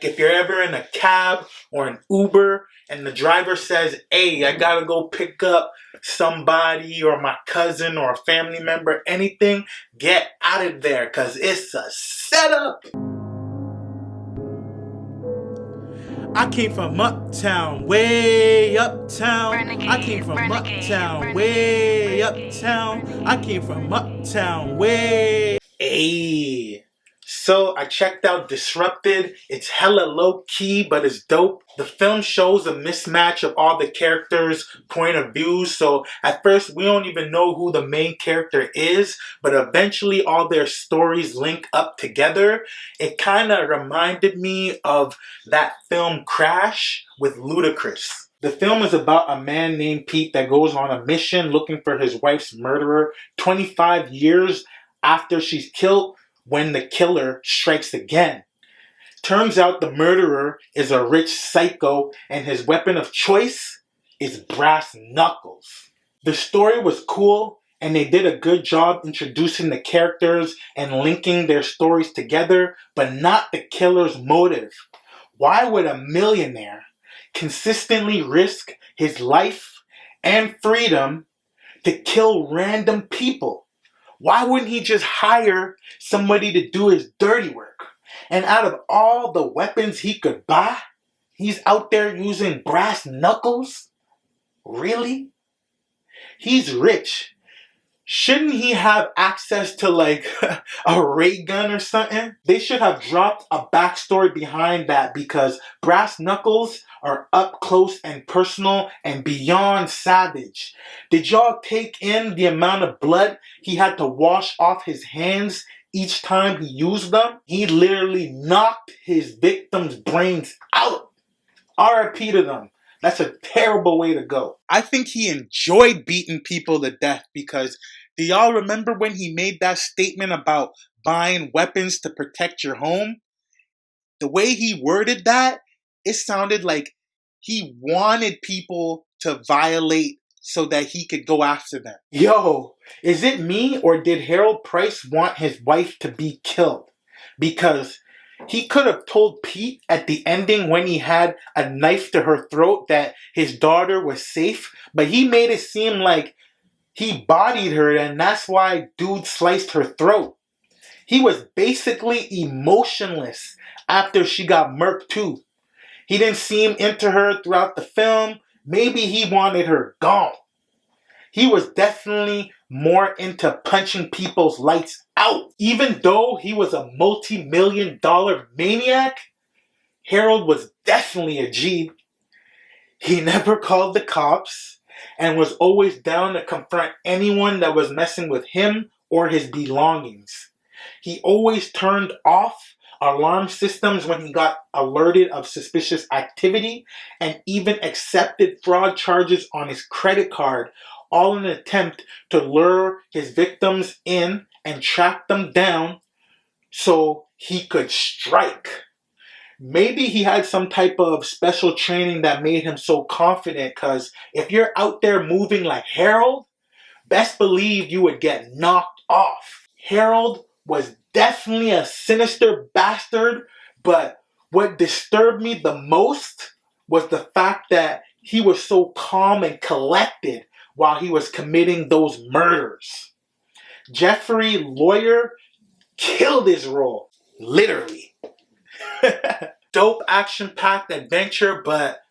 If you're ever in a cab or an Uber and the driver says, hey, I gotta go pick up somebody or my cousin or a family member, anything, get out of there because it's a setup. I came from uptown, way uptown. I came from uptown, way uptown. I came from uptown, way. Ayy. So I checked out Disrupted. It's hella low key, but it's dope. The film shows a mismatch of all the characters' point of views. So at first we don't even know who the main character is, but eventually all their stories link up together. It kind of reminded me of that film Crash with Ludacris. The film is about a man named Pete that goes on a mission looking for his wife's murderer 25 years after she's killed when the killer strikes again. Turns out the murderer is a rich psycho and his weapon of choice is brass knuckles. The story was cool and they did a good job introducing the characters and linking their stories together, but not the killer's motive. Why would a millionaire consistently risk his life and freedom to kill random people? Why wouldn't he just hire somebody to do his dirty work? And out of all the weapons he could buy, he's out there using brass knuckles? Really? He's rich. Shouldn't he have access to like a ray gun or something? They should have dropped a backstory behind that because brass knuckles are up close and personal and beyond savage. Did y'all take in the amount of blood he had to wash off his hands each time he used them? He literally knocked his victims' brains out. RIP to them. That's a terrible way to go. I think he enjoyed beating people to death because do y'all remember when he made that statement about buying weapons to protect your home? The way he worded that, it sounded like he wanted people to violate so that he could go after them. Yo, is it me or did Harold Price want his wife to be killed? Because he could have told Pete at the ending when he had a knife to her throat that his daughter was safe, but he made it seem like he bodied her and that's why dude sliced her throat. He was basically emotionless after she got murked too. He didn't seem into her throughout the film. Maybe he wanted her gone. He was definitely more into punching people's lights out. Even though he was a multi-million-dollar maniac, Harold was definitely a G. He never called the cops and was always down to confront anyone that was messing with him or his belongings. He always turned off alarm systems when he got alerted of suspicious activity and even accepted fraud charges on his credit card, all in an attempt to lure his victims in and track them down so he could strike. Maybe he had some type of special training that made him so confident, because if you're out there moving like Harold, best believe you would get knocked off. Harold was definitely a sinister bastard, but what disturbed me the most was the fact that he was so calm and collected while he was committing those murders. Jeffrey Lawyer killed his role, literally. Dope action-packed adventure, but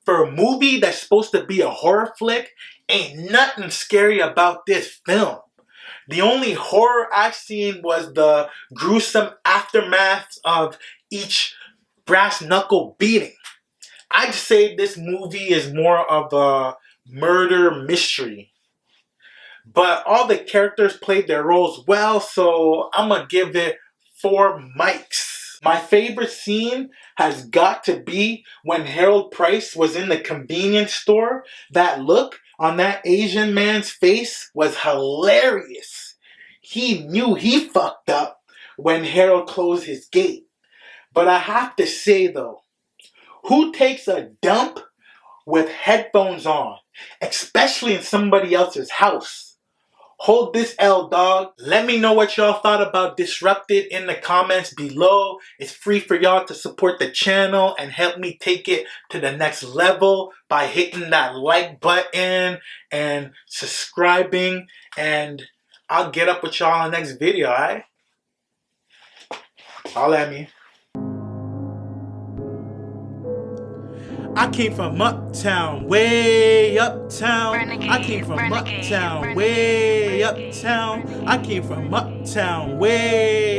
for a movie that's supposed to be a horror flick, ain't nothing scary about this film. The only horror I've seen was the gruesome aftermath of each brass knuckle beating. I'd say this movie is more of a murder mystery. But all the characters played their roles well, so I'm gonna give it 4 mics. My favorite scene has got to be when Harold Price was in the convenience store. That look on that Asian man's face was hilarious. He knew he fucked up when Harold closed his gate. But I have to say though, who takes a dump with headphones on, especially in somebody else's house? Hold this L, dog. Let me know what y'all thought about Disrupted in the comments below. It's free for y'all to support the channel and help me take it to the next level by hitting that like button and subscribing. And I'll get up with y'all in the next video, alright? Holla at me. I came from uptown, way uptown. I came from uptown, way uptown. I came from uptown, way